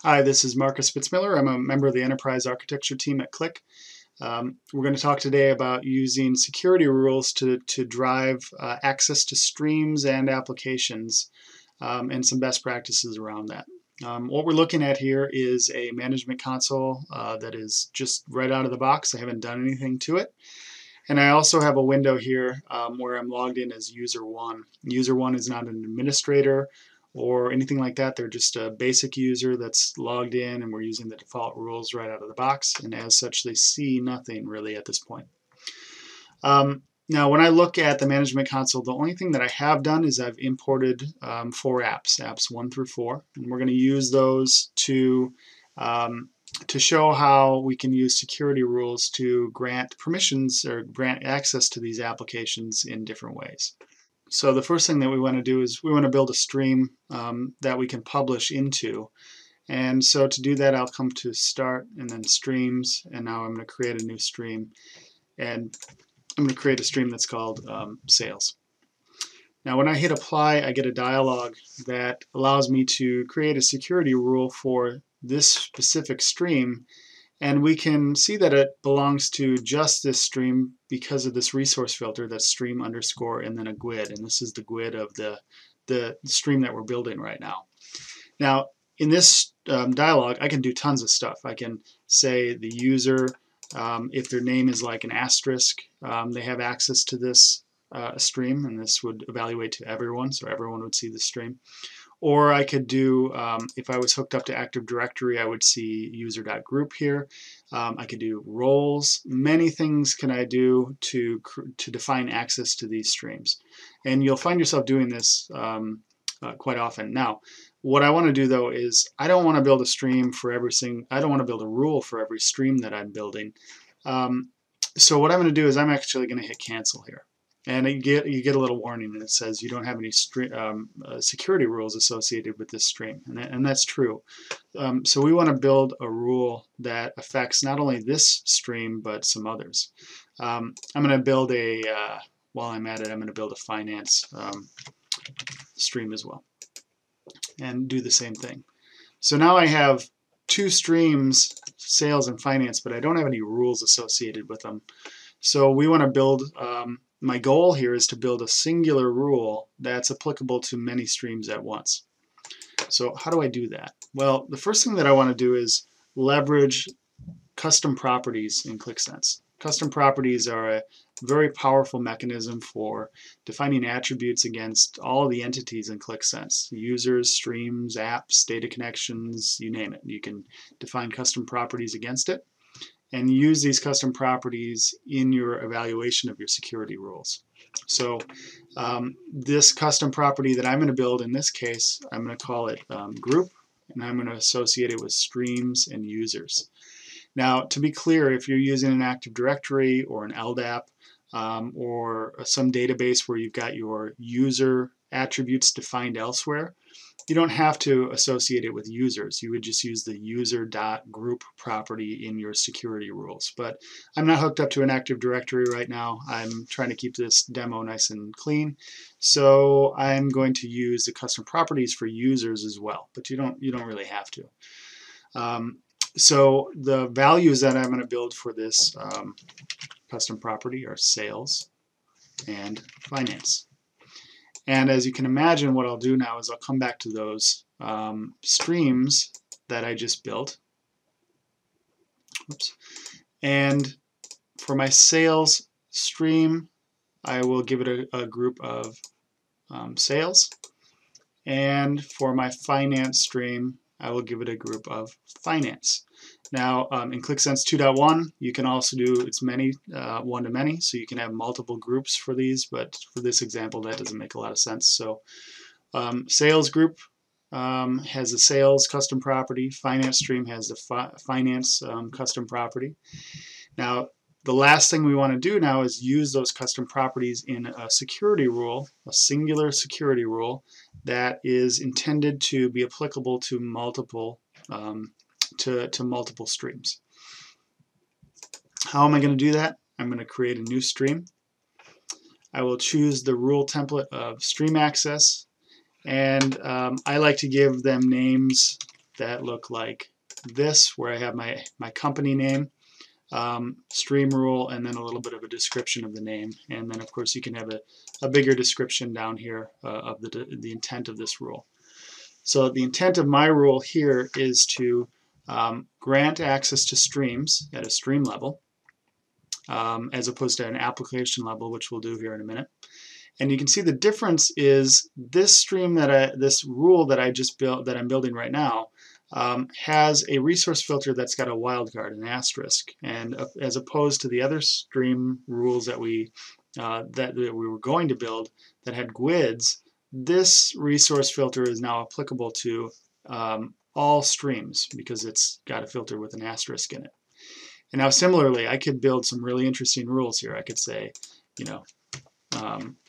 Hi, this is Marcus Spitzmiller. I'm a member of the Enterprise Architecture team at Qlik. We're going to talk today about using security rules to drive access to streams and applications and some best practices around that. What we're looking at here is a management console that is just right out of the box. I haven't done anything to it. And I also have a window here where I'm logged in as user 1. User 1 is not an administrator or anything like that. They're just a basic user that's logged in, and we're using the default rules right out of the box. And as such, they see nothing really at this point. Now, when I look at the management console, the only thing that I have done is I've imported 4 apps 1 through 4. And we're going to use those to show how we can use security rules to grant permissions or grant access to these applications in different ways. So the first thing that we want to do is we want to build a stream that we can publish into. And so to do that, I'll come to Start and then Streams, and now I'm going to create a new stream. And I'm going to create a stream that's called Sales. Now when I hit Apply, I get a dialog that allows me to create a security rule for this specific stream. And we can see that it belongs to just this stream because of this resource filter that's stream underscore and then a GUID. And this is the GUID of the stream that we're building right now. Now, in this dialog, I can do tons of stuff. I can say the user, if their name is like an asterisk, they have access to this stream, and this would evaluate to everyone, so everyone would see the stream. Or I could do, if I was hooked up to Active Directory, I would see user.group here. I could do roles. Many things can I do to define access to these streams. And you'll find yourself doing this quite often. Now, what I want to do though is I don't want to build a stream for every single, I don't want to build a rule for every stream that I'm building. So what I'm going to do is I'm actually going to hit cancel here. And you get a little warning that says you don't have any security rules associated with this stream, and that's true. So we want to build a rule that affects not only this stream but some others. I'm going to build a while I'm at it, I'm going to build a finance stream as well, and do the same thing. So now I have 2 streams, sales and finance, but I don't have any rules associated with them. So we want to build. My goal here is to build a singular rule that's applicable to many streams at once. So how do I do that? Well, the first thing that I want to do is leverage custom properties in Qlik Sense. Custom properties are a very powerful mechanism for defining attributes against all of the entities in Qlik Sense. Users, streams, apps, data connections, you name it. You can define custom properties against it and use these custom properties in your evaluation of your security rules. So this custom property that I'm going to build in this case, I'm going to call it group, and I'm going to associate it with streams and users. Now, to be clear, if you're using an Active Directory or an LDAP or some database where you've got your user attributes defined elsewhere, you don't have to associate it with users. You would just use the user.group property in your security rules. But I'm not hooked up to an Active Directory right now. I'm trying to keep this demo nice and clean. So I'm going to use the custom properties for users as well, but you don't really have to. So the values that I'm going to build for this custom property are sales and finance. And as you can imagine, what I'll do now is I'll come back to those streams that I just built. Oops. And for my sales stream, I will give it a group of sales. And for my finance stream, I will give it a group of finance. Now, in Qlik Sense 2.1, you can also do it's many, one-to-many, so you can have multiple groups for these, but for this example, that doesn't make a lot of sense. So sales group has a sales custom property. Finance stream has the finance custom property. Now, the last thing we want to do now is use those custom properties in a security rule, a singular security rule that is intended to be applicable to multiple multiple streams. How am I going to do that? I'm going to create a new stream. I will choose the rule template of stream access, and I like to give them names that look like this, where I have my company name, stream rule, and then a little bit of a description of the name. And then of course you can have a bigger description down here of the intent of this rule. So the intent of my rule here is to grant access to streams at a stream level, as opposed to an application level, which we'll do here in a minute. And you can see the difference is this stream this rule that I just built, that I'm building right now, has a resource filter that's got a wildcard, an asterisk, and as opposed to the other stream rules that we were going to build that had GUIDs, this resource filter is now applicable to all streams because it's got a filter with an asterisk in it. And now similarly, I could build some really interesting rules here. I could say, you know,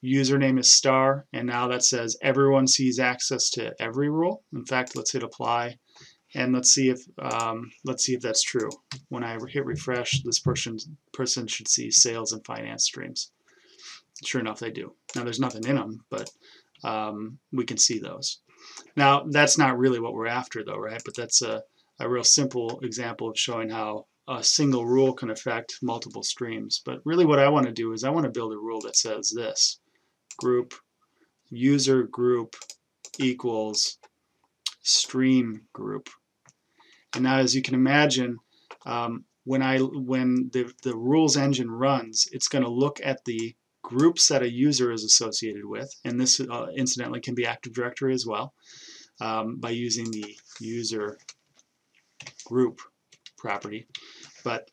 username is star, and now that says everyone sees access to every rule. In fact, let's hit apply, and let's see if that's true. When I hit refresh, this person should see sales and finance streams. Sure enough, they do. Now there's nothing in them, but we can see those. Now that's not really what we're after, though, right? But that's a real simple example of showing how a single rule can affect multiple streams. But really what I want to do is I want to build a rule that says this: group, user group equals stream group. And now, as you can imagine, when the rules engine runs, it's going to look at the groups that a user is associated with, and this incidentally can be Active Directory as well, by using the user group property. But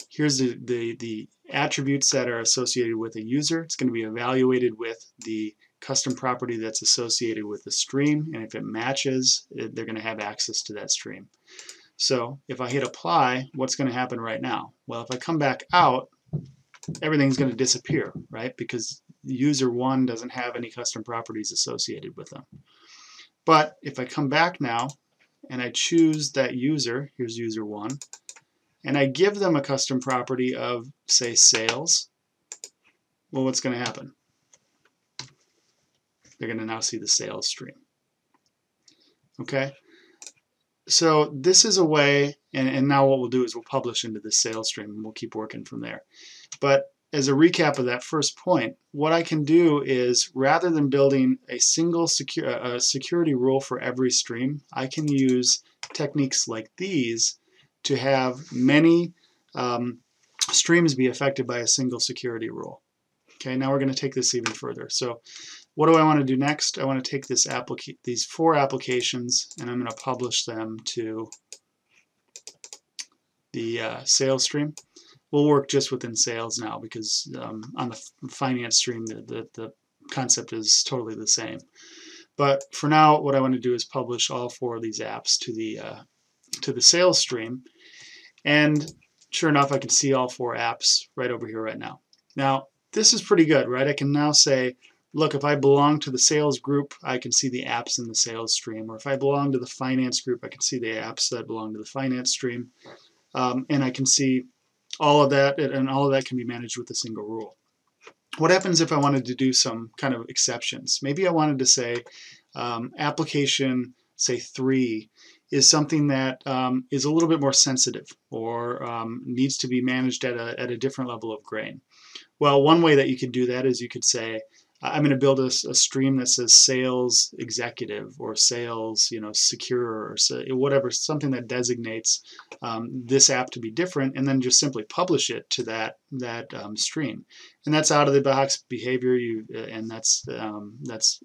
here's the attributes that are associated with a user. It's going to be evaluated with the custom property that's associated with the stream, and if it matches, they're going to have access to that stream. So if I hit apply, what's going to happen right now? Well, if I come back out, everything's going to disappear, right? Because user 1 doesn't have any custom properties associated with them. But if I come back now and I choose that user, here's user 1, and I give them a custom property of, say, sales, well, what's going to happen? They're going to now see the sales stream. Okay? So this is a way, and now what we'll do is we'll publish into the sales stream, and we'll keep working from there. But as a recap of that first point, what I can do is, rather than building a single security rule for every stream, I can use techniques like these to have many streams be affected by a single security rule. Okay, now we're going to take this even further. So what do I want to do next? I want to take these 4 applications, and I'm going to publish them to the sales stream. We'll work just within sales now because on the finance stream the concept is totally the same. But for now, what I want to do is publish all 4 of these apps to the sales stream, and sure enough, I can see all 4 apps right over here right now. Now this is pretty good, right? I can now say, look, if I belong to the sales group, I can see the apps in the sales stream, or if I belong to the finance group, I can see the apps that belong to the finance stream, and I can see all of that, and all of that can be managed with a single rule. What happens if I wanted to do some kind of exceptions? Maybe I wanted to say application, say 3, is something that is a little bit more sensitive, or needs to be managed at a different level of grain. Well, one way that you could do that is you could say, I'm going to build a stream that says sales executive, or sales, secure, or whatever, something that designates this app to be different, and then just simply publish it to that stream. And that's out of the box behavior, and that's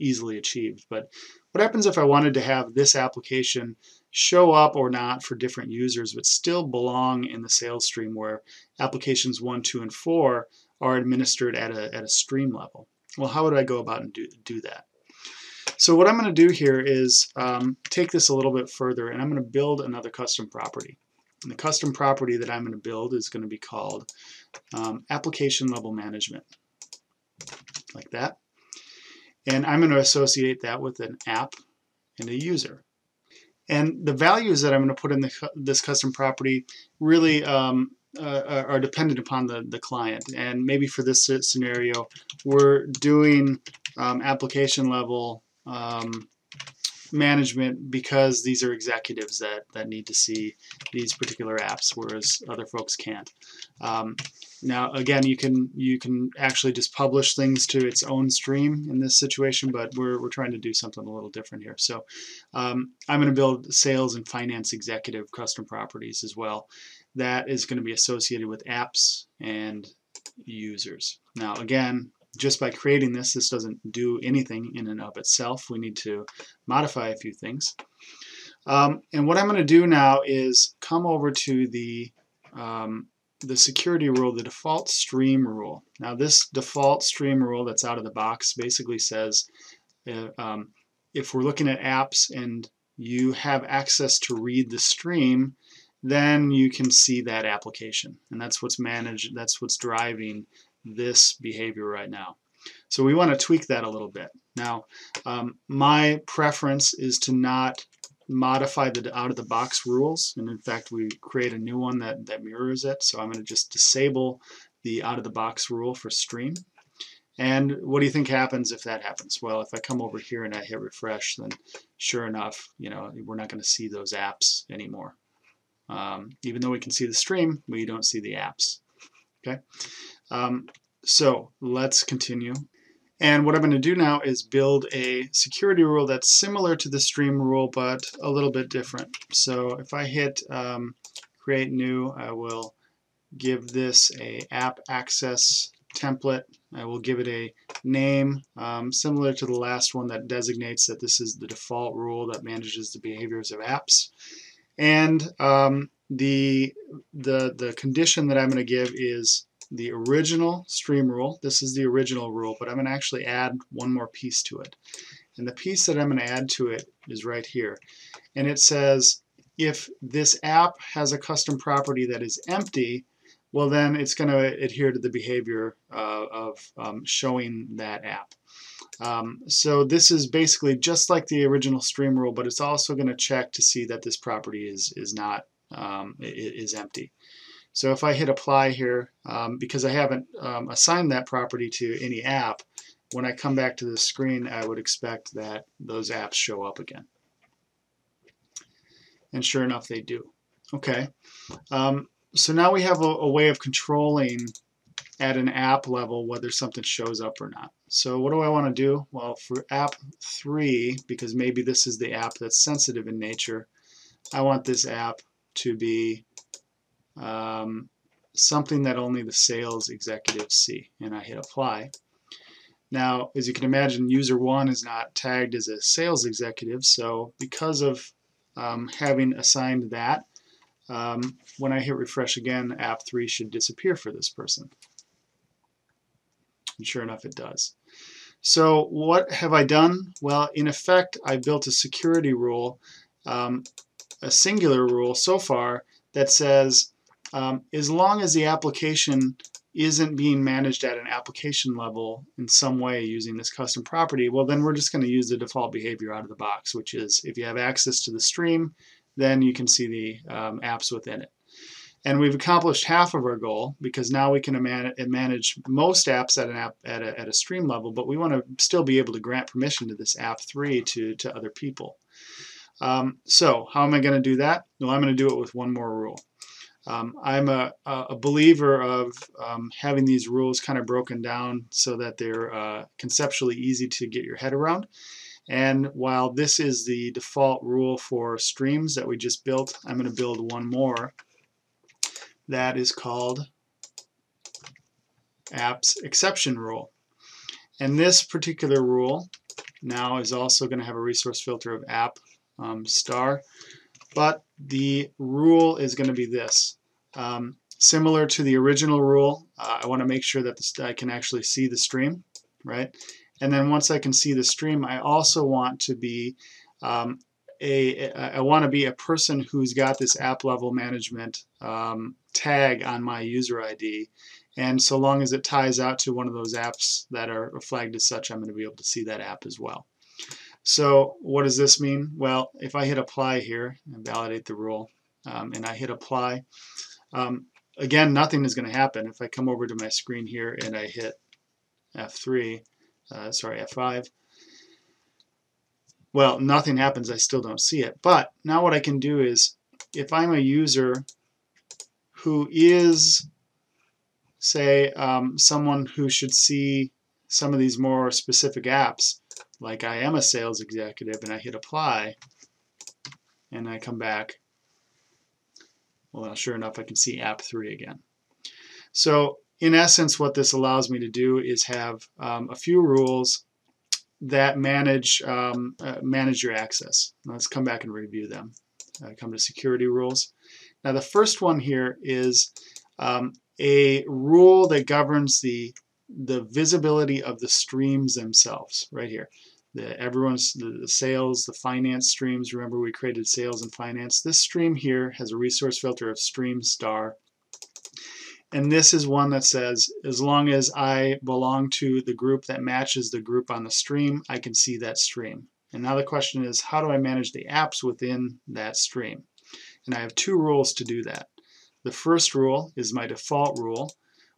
easily achieved. But what happens if I wanted to have this application show up or not for different users, but still belong in the sales stream, where applications 1, 2, and 4 are administered at a stream level? Well, how would I go about and do that? So what I'm going to do here is take this a little bit further, and I'm going to build another custom property. And the custom property that I'm going to build is going to be called application level management, like that. And I'm going to associate that with an app and a user. And the values that I'm going to put in this custom property really are dependent upon the client. And maybe for this scenario, we're doing application level management because these are executives that need to see these particular apps, whereas other folks can't. Now, again, you can actually just publish things to its own stream in this situation, but we're trying to do something a little different here. So I'm going to build sales and finance executive custom properties as well. That is going to be associated with apps and users. Now, again, just by creating this doesn't do anything in and of itself. We need to modify a few things. And what I'm going to do now is come over to the security rule, the default stream rule. Now, this default stream rule that's out of the box basically says if we're looking at apps and you have access to read the stream, then you can see that application. And that's what's managed, that's what's driving this behavior right now. So we want to tweak that a little bit. Now, my preference is to not modify the out-of-the-box rules, and in fact we create a new one that mirrors it. So I'm going to just disable the out-of-the-box rule for stream. And what do you think happens if that happens? Well, if I come over here and I hit refresh, then sure enough, we're not going to see those apps anymore. Even though we can see the stream, we don't see the apps. Okay, so let's continue. And what I'm going to do now is build a security rule that's similar to the stream rule, but a little bit different. So if I hit create new, I will give this a app access template. I will give it a name similar to the last one that designates that this is the default rule that manages the behaviors of apps. And the condition that I'm going to give is the original stream rule. This is the original rule, but I'm going to actually add one more piece to it. And the piece that I'm going to add to it is right here. And it says if this app has a custom property that is empty, well then it's going to adhere to the behavior of showing that app. So this is basically just like the original stream rule, but it's also going to check to see that this property is empty. So if I hit apply here, because I haven't assigned that property to any app, when I come back to the screen, I would expect that those apps show up again. And sure enough, they do. Okay. So now we have a way of controlling at an app level whether something shows up or not. So what do I want to do? Well, for app 3, because maybe this is the app that's sensitive in nature, I want this app to be something that only the sales executives see, and I hit apply. Now, as you can imagine, user 1 is not tagged as a sales executive, so because of having assigned that, when I hit refresh again, app 3 should disappear for this person. And sure enough, it does. So what have I done? Well, in effect, I built a security rule, a singular rule so far, that says as long as the application isn't being managed at an application level in some way using this custom property, well then we're just going to use the default behavior out of the box, which is if you have access to the stream, then you can see the apps within it. And we've accomplished half of our goal, because now we can manage most apps at a stream level, but we want to still be able to grant permission to this app 3 to other people. So how am I going to do that? Well, I'm going to do it with one more rule. I'm a believer of having these rules kind of broken down so that they're conceptually easy to get your head around. And while this is the default rule for streams that we just built, I'm going to build one more that is called apps exception rule. And this particular rule now is also going to have a resource filter of app star. But the rule is going to be this. Similar to the original rule, I want to make sure that I can actually see the stream, right? And then once I can see the stream, I also want to be a person who's got this app level management tag on my user ID. And so long as it ties out to one of those apps that are flagged as such, I'm going to be able to see that app as well. So what does this mean? Well, if I hit apply here and validate the rule, and I hit apply, again, nothing is going to happen. If I come over to my screen here and I hit F5, well, nothing happens. I still don't see it. But now what I can do is, if I'm a user who is, say, someone who should see some of these more specific apps, like I am a sales executive and I hit apply and I come back, well, sure enough, I can see app 3 again. So in essence, what this allows me to do is have a few rules that manage your access. Now let's come back and review them. Come to security rules. Now the first one here is a rule that governs the visibility of the streams themselves, right here. The sales, the finance streams. Remember, we created sales and finance. This stream here has a resource filter of stream star. And this is one that says, as long as I belong to the group that matches the group on the stream, I can see that stream. And now the question is, how do I manage the apps within that stream? And I have two rules to do that. The first rule is my default rule,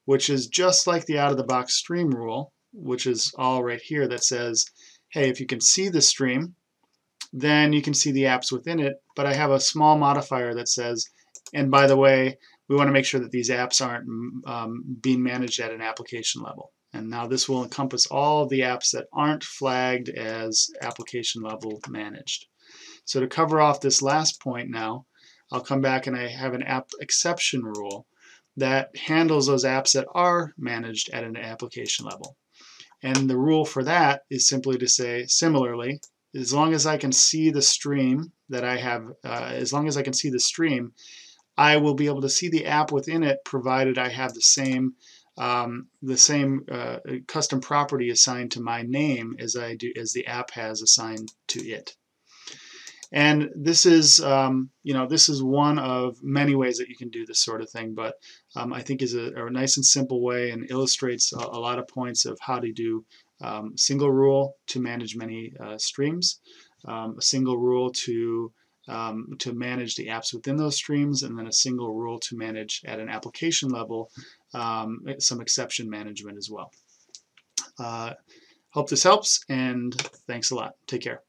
which is just like the out-of-the-box stream rule, which is all right here, that says, hey, if you can see the stream, then you can see the apps within it. But I have a small modifier that says, and by the way, we want to make sure that these apps aren't being managed at an application level. And now this will encompass all of the apps that aren't flagged as application level managed. So to cover off this last point now, I'll come back and I have an app exception rule that handles those apps that are managed at an application level. And the rule for that is simply to say, similarly, as long as I can see the stream that I have, as long as I can see the stream, I will be able to see the app within it, provided I have the same custom property assigned to my name as the app has assigned to it. And this is, this is one of many ways that you can do this sort of thing, but I think is a nice and simple way and illustrates a lot of points of how to do single rule to manage many streams, a single rule to manage the apps within those streams, and then a single rule to manage at an application level some exception management as well. Hope this helps, and thanks a lot. Take care.